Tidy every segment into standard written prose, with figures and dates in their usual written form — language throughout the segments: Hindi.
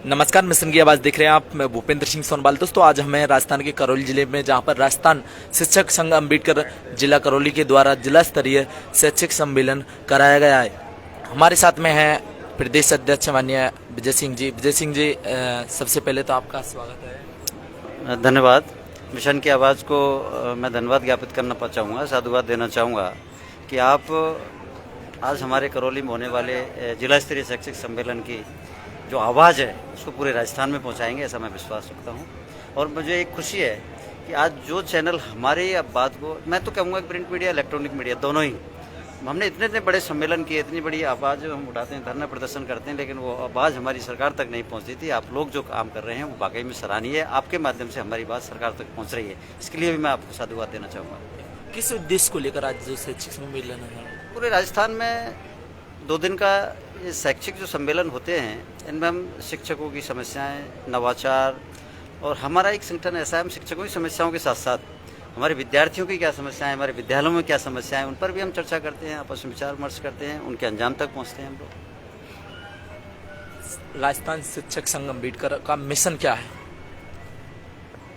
नमस्कार, मिशन की आवाज़ देख रहे हैं आप। मैं भूपेंद्र सिंह सोनवाल। दोस्तों, आज हमें राजस्थान के करौली जिले में, जहां पर राजस्थान शिक्षक संघ अम्बेडकर जिला करौली के द्वारा जिला स्तरीय शैक्षिक सम्मेलन कराया गया है। हमारे साथ में है प्रदेश अध्यक्ष माननीय विजय सिंह जी। विजय सिंह जी, सबसे पहले तो आपका स्वागत है। धन्यवाद। मिशन की आवाज़ को मैं धन्यवाद ज्ञापित करना चाहूँगा, साधुवाद देना चाहूँगा कि आप आज हमारे करौली में होने वाले जिला स्तरीय शैक्षिक सम्मेलन की जो आवाज़ है उसको पूरे राजस्थान में पहुंचाएंगे, ऐसा मैं विश्वास रखता हूं। और मुझे एक खुशी है कि आज जो चैनल हमारे अब बात को, मैं तो कहूँगा प्रिंट मीडिया, इलेक्ट्रॉनिक मीडिया दोनों ही, हमने इतने बड़े सम्मेलन किए, इतनी बड़ी आवाज़ हम उठाते हैं, धरना प्रदर्शन करते हैं, लेकिन वो आवाज़ हमारी सरकार तक नहीं पहुँचती थी। आप लोग जो काम कर रहे हैं वो वाकई में सराहनीय है। आपके माध्यम से हमारी बात सरकार तक पहुँच रही है, इसके लिए भी मैं आपको साधुवाद देना चाहूँगा। किस उद्देश्य को लेकर आज जो शैक्षिक सम्मेलन है? पूरे राजस्थान में 2 दिन का ये शैक्षिक जो सम्मेलन होते हैं, इनमें हम शिक्षकों की समस्याएं, नवाचार, और हमारा एक संगठन ऐसा है, हम शिक्षकों की समस्याओं के साथ साथ हमारे विद्यार्थियों की क्या समस्याएं, हमारे विद्यालयों में क्या समस्याएं, उन पर भी हम चर्चा करते हैं, आपस में विचार विमर्श करते हैं, उनके अंजाम तक पहुंचते हैं हम लोग। राजस्थान शिक्षक संघ अम्बेडकर का मिशन क्या है?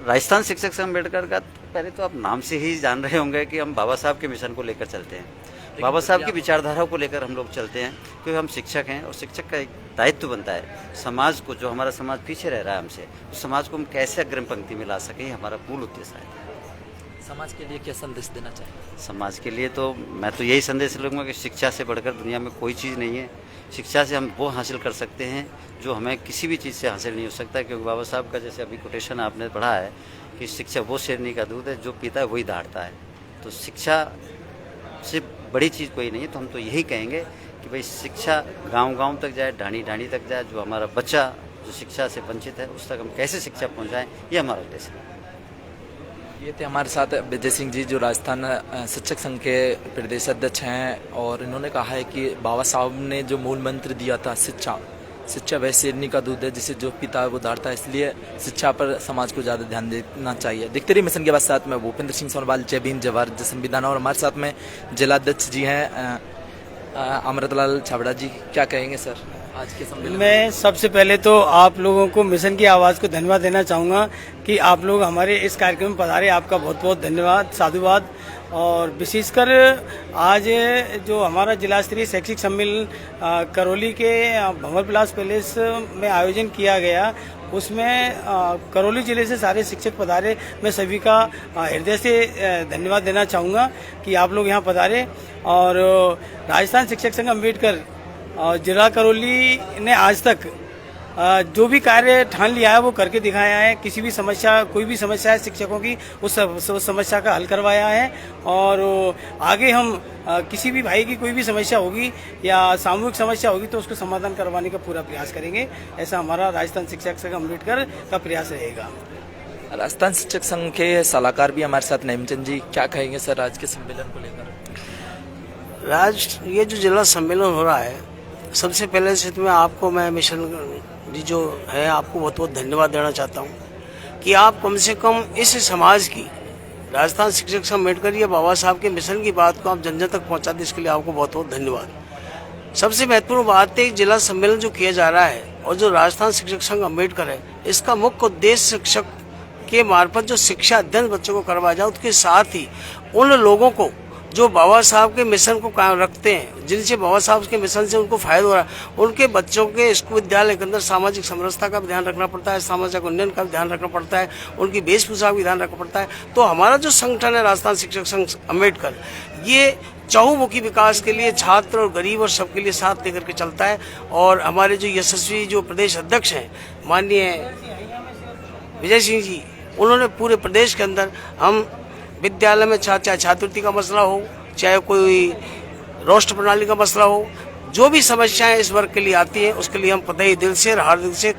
राजस्थान शिक्षक संघ अम्बेडकर का पहले तो आप नाम से ही जान रहे होंगे कि हम बाबा साहब के मिशन को लेकर चलते हैं, बाबा साहब की विचारधारा को लेकर हम लोग चलते हैं, क्योंकि हम शिक्षक हैं और शिक्षक का एक दायित्व बनता है समाज को, जो हमारा समाज पीछे रह रहा है हमसे, उस समाज को हम कैसे अग्रिम पंक्ति में ला सकें, हमारा मूल उद्देश्य है। समाज के लिए क्या संदेश देना चाहिए? समाज के लिए तो मैं तो यही संदेश लूँगा कि शिक्षा से बढ़कर दुनिया में कोई चीज़ नहीं है। शिक्षा से हम वो हासिल कर सकते हैं जो हमें किसी भी चीज़ से हासिल नहीं हो सकता, क्योंकि बाबा साहब का जैसे अभी कोटेशन आपने पढ़ा है कि शिक्षा वो शेरनी का दूध है, जो पीता है वही दहाड़ता है। तो शिक्षा से बड़ी चीज़ कोई नहीं है। तो हम तो यही कहेंगे कि भाई शिक्षा गांव-गांव तक जाए, ढाणी-ढाणी तक जाए, जो हमारा बच्चा जो शिक्षा से वंचित है उस तक हम कैसे शिक्षा पहुंचाएं, ये हमारा उद्देश्य है। ये थे हमारे साथ विजय सिंह जी, जो राजस्थान शिक्षक संघ के प्रदेश अध्यक्ष हैं, और इन्होंने कहा है कि बाबा साहब ने जो मूल मंत्र दिया था, शिक्षा वह शेरनी का दूध है, जिसे जो पीता है वो दाढ़ता है, इसलिए शिक्षा पर समाज को ज़्यादा ध्यान देना चाहिए। देखते रहिए मिशन के बाद। साथ में भूपेंद्र सिंह सोनवाल, जय भीम, जय भारत, जय संविधान। और हमारे साथ में जिलाध्यक्ष जी हैं अमृतलाल छाबड़ा जी। क्या कहेंगे सर आज के सम्मेलन? मैं सबसे पहले तो आप लोगों को, मिशन की आवाज़ को धन्यवाद देना चाहूँगा कि आप लोग हमारे इस कार्यक्रम में पधारे। आपका बहुत बहुत धन्यवाद, साधुवाद। और विशेषकर आज जो हमारा जिला स्तरीय शैक्षिक सम्मेलन करौली के भंवर विलास पैलेस में आयोजन किया गया, उसमें करौली जिले से सारे शिक्षक पधारे। मैं सभी का हृदय से धन्यवाद देना चाहूँगा कि आप लोग यहाँ पधारे। और राजस्थान शिक्षक संघ अम्बेडकर जिला करौली ने आज तक जो भी कार्य ठान लिया है वो करके दिखाया है। किसी भी समस्या, कोई भी समस्या है शिक्षकों की, उस समस्या का हल करवाया है। और आगे हम किसी भी भाई की कोई भी समस्या होगी या सामूहिक समस्या होगी तो उसको समाधान करवाने का पूरा प्रयास करेंगे। ऐसा हमारा राजस्थान शिक्षक संघ अम्बेडकर का प्रयास रहेगा। राजस्थान शिक्षक संघ के सलाहकार भी हमारे साथ नेमचंद जी, क्या कहेंगे सर आज के सम्मेलन को लेकर? ये जो जिला सम्मेलन हो रहा है, सबसे पहले से तो मैं मिशन जी जो है आपको बहुत बहुत धन्यवाद देना चाहता हूँ कि आप कम से कम इस समाज की, राजस्थान शिक्षक संघ अम्बेडकर या बाबा साहब के मिशन की बात को आप जन जन तक पहुँचा दें, इसके लिए आपको बहुत बहुत धन्यवाद। सबसे महत्वपूर्ण बात है, जिला सम्मेलन जो किया जा रहा है और जो राजस्थान शिक्षक संघ अम्बेडकर है, इसका मुख्य उद्देश्य शिक्षक के मार्फत जो शिक्षा अध्ययन बच्चों को करवाया जाए, उसके साथ ही उन लोगों को जो बाबा साहब के मिशन को कायम रखते हैं, जिनसे बाबा साहब के मिशन से उनको फायदा हो रहा है, उनके बच्चों के स्कूल विद्यालय के अंदर सामाजिक समरसता का भी ध्यान रखना पड़ता है, सामाजिक उन्नयन का भी ध्यान रखना पड़ता है, उनकी वेशभूषा का भी ध्यान रखना पड़ता है। तो हमारा जो संगठन है राजस्थान शिक्षक संघ अम्बेडकर, ये चहुमुखी विकास के लिए छात्र और गरीब और सबके लिए साथ लेकर के चलता है। और हमारे जो यशस्वी जो प्रदेश अध्यक्ष हैं माननीय विजय सिंह जी, उन्होंने पूरे प्रदेश के अंदर हम विद्यालय में चाहे छात्रवृत्ति का मसला हो, चाहे कोई रोस्टर प्रणाली का मसला हो, जो भी समस्याएं इस वर्ग के लिए आती हैं, उसके लिए हम कतई दिल से, हर दिल से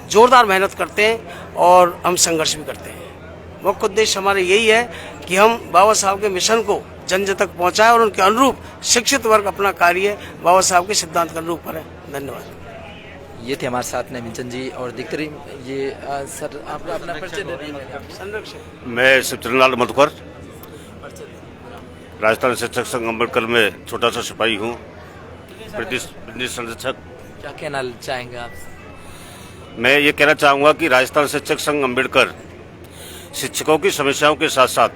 जोरदार मेहनत करते हैं और हम संघर्ष भी करते हैं। मुख्य उद्देश्य हमारा यही है कि हम बाबा साहब के मिशन को जन जन तक पहुँचाएं और उनके अनुरूप शिक्षित वर्ग अपना कार्य बाबा साहब के सिद्धांत के अनुरूप करें। धन्यवाद। ये थे हमारे साथ नेमचंद जी। और देखते रहिए ये सर, आप अपना परिचय दे दीजिए। संरक्षण, मैं शिवचंद्रलाल मधुकर, राजस्थान शिक्षक संघ अम्बेडकर में छोटा सा सिपाही हूँ, प्रदेश संरक्षक। क्या कहना चाहेंगे आप? मैं ये कहना चाहूँगा कि राजस्थान शिक्षक संघ अम्बेडकर शिक्षकों की समस्याओं के साथ साथ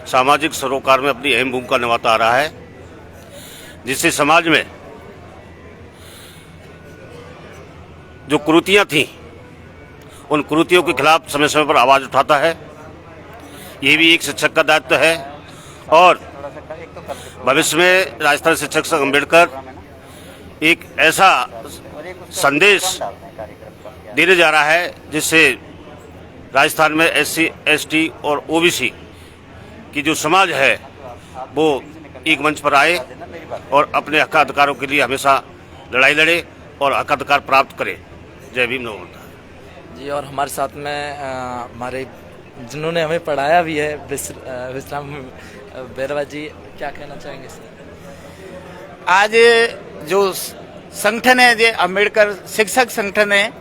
सामाजिक सरोकार में अपनी अहम भूमिका निभाता आ रहा है, जिससे समाज में जो कुरीतियाँ थीं उन कुरीतियों के खिलाफ समय समय पर आवाज़ उठाता है। ये भी एक शिक्षक का दायित्व है और भविष्य में राजस्थान शिक्षक संघ अम्बेडकर एक ऐसा संदेश देने जा रहा है जिससे राजस्थान में SC, ST और OBC की जो समाज है वो एक मंच पर आए और अपने हक अधिकारों के लिए हमेशा लड़ाई लड़े और हक अधिकार प्राप्त करे। जय भीम, नमो बुद्धाय। जी, और हमारे साथ में हमारे जिन्होंने हमें पढ़ाया भी है, विश्राम बैरवा जी, क्या कहना चाहेंगे सर? आज जो संगठन है, जो अम्बेडकर शिक्षक संगठन है,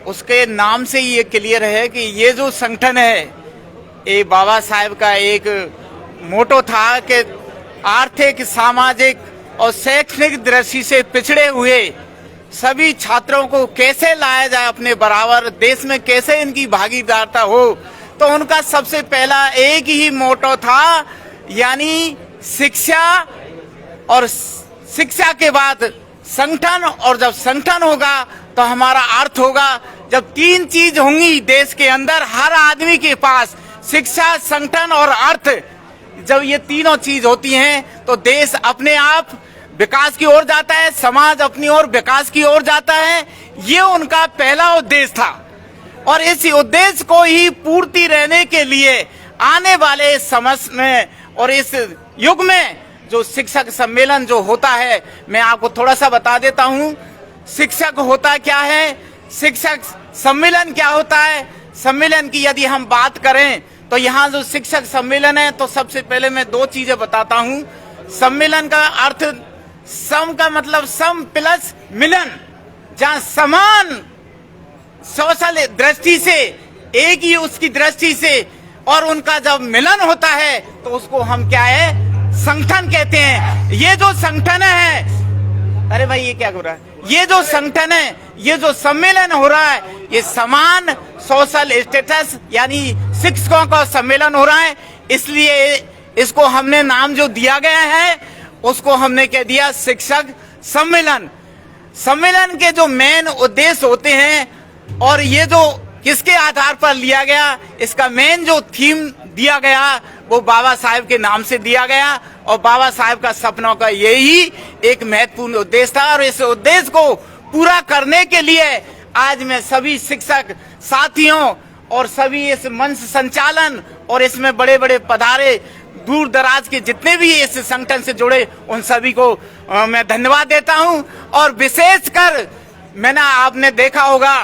उसके नाम से ही ये क्लियर है कि ये जो संगठन है, ये बाबा साहेब का एक मोटो था कि आर्थिक, सामाजिक और शैक्षणिक दृष्टि से पिछड़े हुए सभी छात्रों को कैसे लाया जाए अपने बराबर, देश में कैसे इनकी भागीदारता हो। तो उनका सबसे पहला एक ही मोटो था, यानी शिक्षा, और शिक्षा के बाद संगठन, और जब संगठन होगा तो हमारा अर्थ होगा। जब तीन चीज होंगी देश के अंदर हर आदमी के पास, शिक्षा, संगठन और अर्थ, जब ये तीनों चीज होती हैं तो देश अपने आप विकास की ओर जाता है, समाज अपनी ओर विकास की ओर जाता है। ये उनका पहला उद्देश्य था और इस उद्देश्य को ही पूर्ति रहने के लिए आने वाले समय में और इस युग में जो शिक्षक सम्मेलन जो होता है, मैं आपको थोड़ा सा बता देता हूं। शिक्षक होता क्या है, शिक्षक सम्मेलन क्या होता है। सम्मेलन की यदि हम बात करें तो यहाँ जो शिक्षक सम्मेलन है, तो सबसे पहले मैं दो चीजें बताता हूँ। सम्मेलन का अर्थ, सम का मतलब सम प्लस मिलन, जहाँ समान सोशल दृष्टि से, एक ही उसकी दृष्टि से, और उनका जब मिलन होता है तो उसको हम क्या है, संगठन कहते हैं। ये जो संगठन है, अरे भाई ये क्या हो रहा है, ये जो संगठन है, ये जो सम्मेलन हो रहा है, ये समान सोशल स्टेटस यानी शिक्षकों का सम्मेलन हो रहा है। इसलिए इसको हमने नाम जो दिया गया है उसको हमने कह दिया शिक्षक सम्मेलन। सम्मेलन के जो मेन उद्देश्य होते हैं, और ये जो किसके आधार पर लिया गया, इसका मेन जो थीम दिया गया वो बाबा साहेब के नाम से दिया गया, और बाबा साहेब का सपनों का यही एक महत्वपूर्ण उद्देश्य था। और इस उद्देश्य को पूरा करने के लिए आज मैं सभी शिक्षक साथियों और सभी इस मंच संचालन और इसमें बड़े बड़े पधारे दूर दराज के जितने भी इस संगठन से जुड़े उन सभी को मैं धन्यवाद देता हूं। और विशेषकर मैंने आपने देखा होगा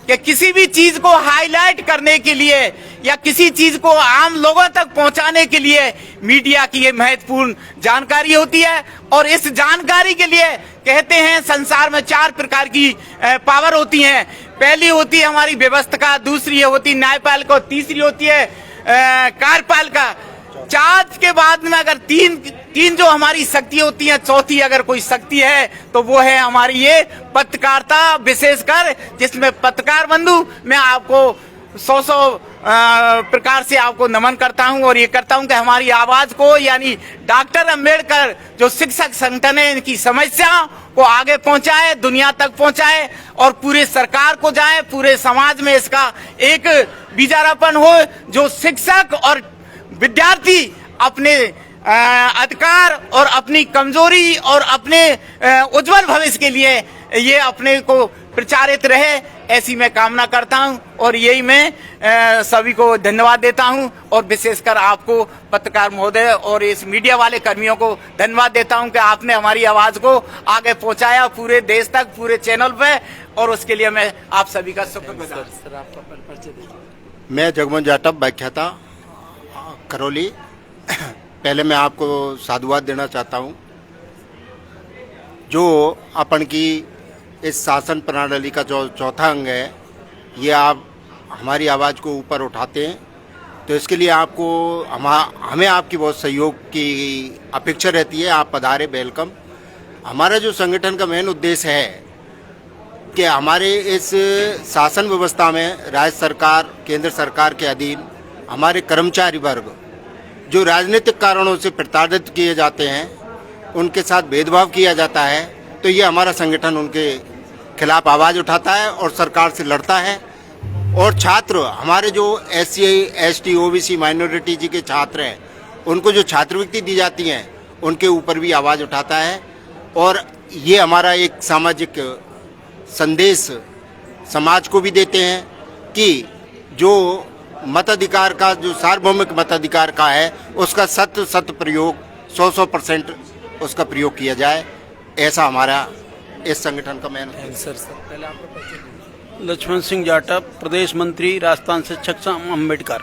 कि किसी भी चीज को हाईलाइट करने के लिए या किसी चीज को आम लोगों तक पहुंचाने के लिए मीडिया की ये महत्वपूर्ण जानकारी होती है। और इस जानकारी के लिए कहते हैं संसार में 4 प्रकार की पावर होती हैं। पहली होती है हमारी व्यवस्था, दूसरी होती न्यायपालिका, तीसरी होती है कार्यपालिका। 4 के बाद में अगर तीन जो हमारी शक्ति होती है, चौथी अगर कोई शक्ति है तो वो है हमारी ये पत्रकारिता, विशेषकर जिसमें पत्रकार बंधु मैं आपको 100 प्रकार से आपको नमन करता हूं और ये करता हूं कि हमारी आवाज को, यानी डॉक्टर अंबेडकर जो शिक्षक संगठन है, इनकी समस्या को आगे पहुंचाए, दुनिया तक पहुंचाए और पूरे सरकार को जाए, पूरे समाज में इसका एक बीजारोपण हो, जो शिक्षक और विद्यार्थी अपने अधिकार और अपनी कमजोरी और अपने उज्जवल भविष्य के लिए ये अपने को प्रचारित रहे, ऐसी मैं कामना करता हूं। और यही मैं सभी को धन्यवाद देता हूं और विशेषकर आपको पत्रकार महोदय और इस मीडिया वाले कर्मियों को धन्यवाद देता हूं कि आपने हमारी आवाज को आगे पहुंचाया पूरे देश तक, पूरे चैनल पे, और उसके लिए मैं आप सभी का शुक्रगुजार। सर आपका परिचय दीजिए। मैं जगमोहन जाटव, व्याख्याता, करौली। पहले मैं आपको साधुवाद देना चाहता हूं, जो अपन की इस शासन प्रणाली का जो चौथा अंग है, ये आप हमारी आवाज़ को ऊपर उठाते हैं, तो इसके लिए आपको हमें आपकी बहुत सहयोग की अपेक्षा रहती है। आप पधारे, वेलकम। हमारा जो संगठन का मेन उद्देश्य है कि हमारे इस शासन व्यवस्था में राज्य सरकार, केंद्र सरकार के अधीन हमारे कर्मचारी वर्ग जो राजनीतिक कारणों से प्रताड़ित किए जाते हैं, उनके साथ भेदभाव किया जाता है, तो ये हमारा संगठन उनके खिलाफ आवाज़ उठाता है और सरकार से लड़ता है। और छात्र, हमारे जो SC, ST, OBC माइनॉरिटी जी के छात्र हैं, उनको जो छात्रवृत्ति दी जाती हैं, उनके ऊपर भी आवाज़ उठाता है। और ये हमारा एक सामाजिक संदेश समाज को भी देते हैं कि जो मताधिकार का, जो सार्वभौमिक मताधिकार का है, उसका शत प्रयोग 100% उसका प्रयोग किया जाए। ऐसा हमारा इस संगठन का मेन सर पहले आपका परिचय दीजिए। लक्ष्मण सिंह जाटव, प्रदेश मंत्री, राजस्थान शिक्षक संघ अम्बेडकर।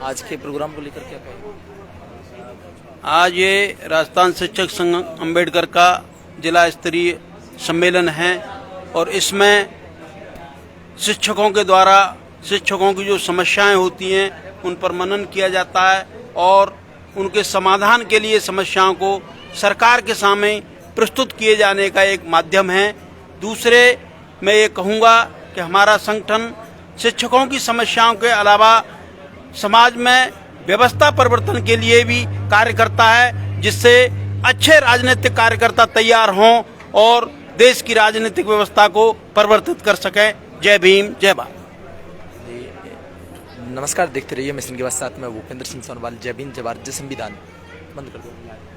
आज के प्रोग्राम को लेकर क्या कहेंगे? आज ये राजस्थान शिक्षक संघ अम्बेडकर का जिला स्तरीय सम्मेलन है और इसमें शिक्षकों के द्वारा शिक्षकों की जो समस्याएं होती हैं उन पर मनन किया जाता है और उनके समाधान के लिए समस्याओं को सरकार के सामने प्रस्तुत किए जाने का एक माध्यम है। दूसरे, मैं ये कहूँगा कि हमारा संगठन शिक्षकों की समस्याओं के अलावा समाज में व्यवस्था परिवर्तन के लिए भी कार्य करता है, जिससे अच्छे राजनीतिक कार्यकर्ता तैयार हों और देश की राजनीतिक व्यवस्था को परिवर्तित कर सकें। जय भीम, जय भारत। नमस्कार, देखते रहिए मिशन के बाद, साथ में भूपेंद्र सिंह सोनवाल। जय भीम, जय भारत, जय संविधान। बंद कर दो।